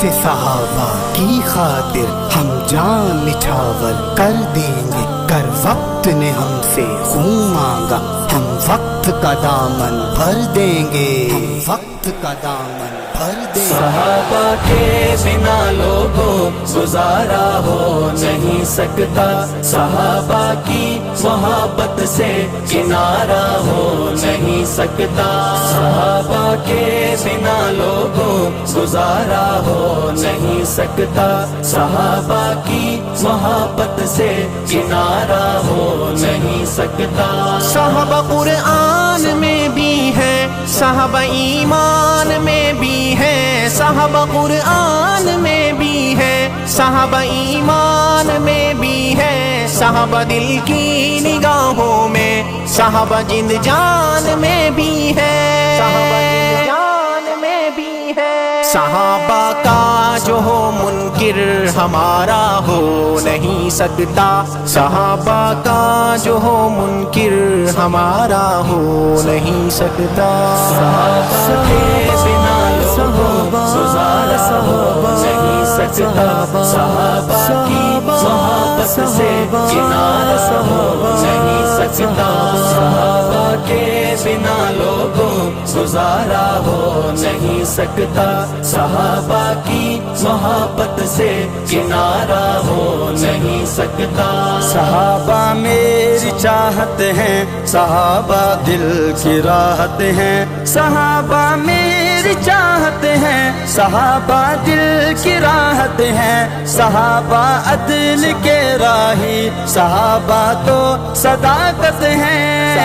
سے صحابہ کی خاطر ہم جان نچھاور کر دیں گے، گر وقت نے ہم سے خون مانگا ہم وقت کا دامن بھر دیں گے، ہم وقت کا دامن بھر دیں گے۔ صحابہ کے بنا لوگوں گزارا ہو نہیں سکتا، صحابہ کی محبت سے کنارہ ہو نہیں سکتا، صحابہ کے بنا لوگوں گزارا ہو نہیں سکتا، صحابہ کی محبت سے کنارہ ہو نہیں سکتا۔ صحابہ قرآن میں بھی ہے، صحابہ ایمان میں بھی ہے، صحابہ قرآن میں بھی ہے، صحابہ ایمان میں بھی ہے، صحابہ دل کی نگاہوں میں، صحابہ جند جان میں بھی ہے، صحابہ جند جان میں بھی ہے۔ صحابہ کا جو ہو منکر ہمارا ہو نہیں سکتا، صحابہ کا جو ہو منکر ہمارا ہو نہیں سکتا۔ صحابہ کے بنا لوگوں گزارا ہو نہیں سکتا، صحابہ کی محبت سے کنارہ ہو نہیں سکتا، صحابہ کے بنا لوگوں گزارا ہو نہیں سکتا، صحابہ کی محبت سے کنارہ ہو نہیں سکتا۔ صحابہ میری چاہت ہیں، صحابہ دل کی راحت ہیں، صحابہ میری چاہت ہیں، صحابہ دل کی راحت ہیں، صحابہ عدل کے راہی، صحابہ تو صداقت ہیں،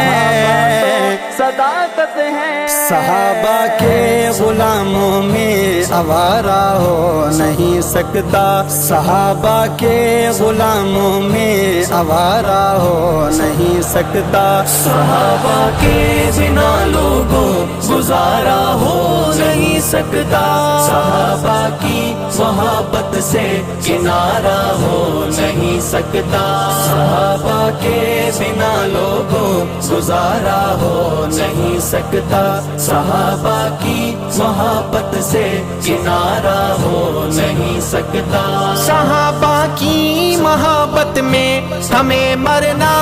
صداقت ہیں۔ صحابہ کے غلاموں میں آوارہ ہو نہیں سکتا، صحابہ کے غلاموں میں آوارہ ہو نہیں سکتا، صحابہ کے بنا لوگوں گزارا ہو نہیں سکتا، صحابہ کی محبت سے کنارہ ہو نہیں سکتا، صحابہ کے بنا لوگوں گزارا ہو نہیں سکتا، صحابہ کی محبت سے کنارہ ہو نہیں سکتا۔ صحابہ کی محبت میں ہمیں مرنا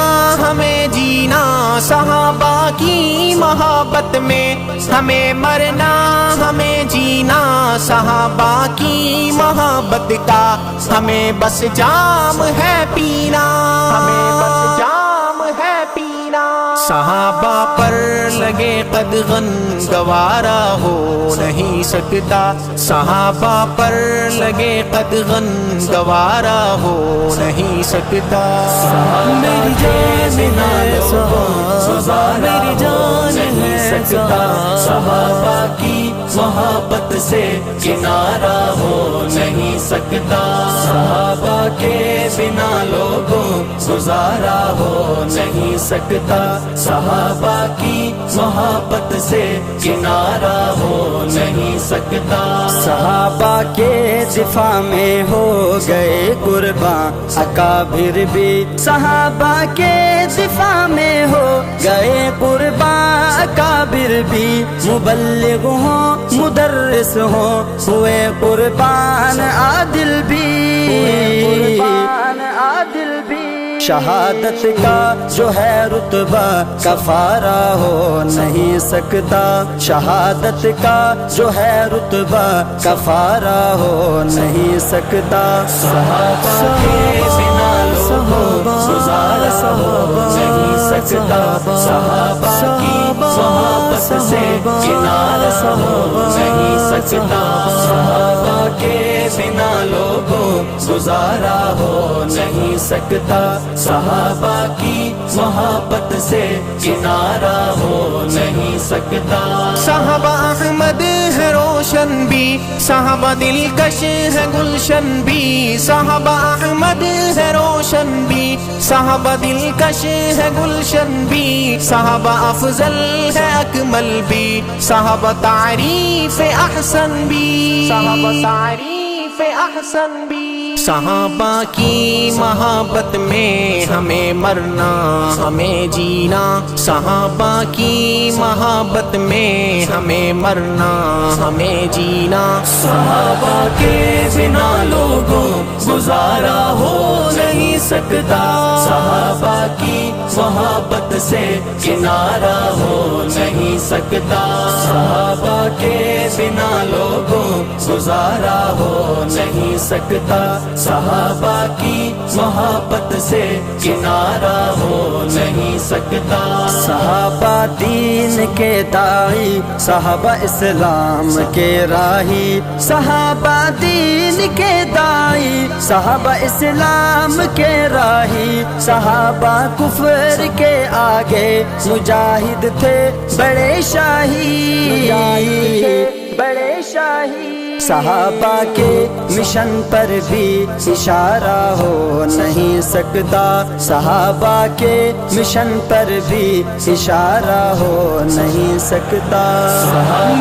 ہمیں جینا، صحابہ کی محبت میں ہمیں مرنا ہمیں جینا، صحابہ کی محبت کا ہمیں بس جام ہے پینا، ہمیں بس جام ہے پینا۔ صحابہ پر لگے قدغن گوارا ہو نہیں سکتا، صحابہ پر لگے قدغن گوارا ہو نہیں سکتا۔ میری جان ہے گزارا ہو نہیں سکتا، صحابہ کی محبت سے کنارہ ہو نہیں سکتا، صحابہ کے بنا لوگوں گزارا ہو نہیں سکتا، صحابہ کی محبت سے کنارہ ہو نہیں سکتا۔ صحابہ کے دفاع میں ہو گئے قربان اکابر بھی، صحابہ کے دفاع میں ہو گئے قربان اکابر بھی، مبلغ ہوں مدرس ہوں ہوئے قربان عادل بھی، قربان عادل بھی۔ شہادت کا جو ہے رتبہ کفارہ ہو نہیں سکتا، شہادت کا جو ہے رتبہ کفارہ ہو نہیں سکتا، صحابہ کے بنا لوگوں گزارا ہو نہیں سکتا، صحابہ کی محبت سے کنارہ ہو نہیں سکتا، صحابہ کے بنا لوگوں گزارا ہو نہیں سکتا، صحابہ کی محبت سے کنارہ ہو نہیں سکتا۔ صحابہ احمد ہے روشن بھی، صحابہ دلکش ہے گلشن بھی، صحابہ احمد ہے روشن بھی، صحابہ دلکش ہے گلشن بھی، صحابہ افضل ہے اکمل بھی، صحابہ تعریف احسن بھی، صحابہ تعریف احسن بھی۔ صحابہ کی محبت میں ہمیں مرنا ہمیں جینا، صحابہ کی محبت میں ہمیں مرنا ہمیں جینا، صحابہ کے بنا لوگوں گزارا ہو نہیں سکتا، صحابہ کی محبت سے کنارہ ہو نہیں سکتا، صحابہ کے بنا لوگوں گزارا ہو نہیں سکتا، صحابہ کی محبت سے کنارہ ہو نہیں سکتا۔ صحابہ دین کے داعی، صحابہ اسلام کے راہی، صحابہ دین کے داعی، صحابہ اسلام کے راہی، صحابہ کفر کے آگے مجاہد تھے بڑے شاہی، بڑے شاہی، صحابہ کے مشن پر بھی اشارہ ہو نہیں سکتا، صحابہ کے مشن پر بھی اشارہ ہو نہیں سکتا،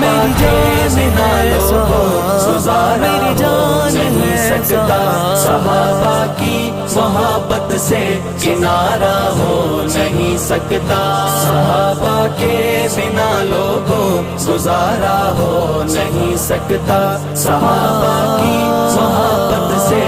میری جان ہے گزارا ہو نہیں سکتا، صحابہ کی محبت سے کنارہ ہو نہیں سکتا، صحابہ کے بنا لوگوں گزارا ہو نہیں سکتا، صحابہ کی محبت سے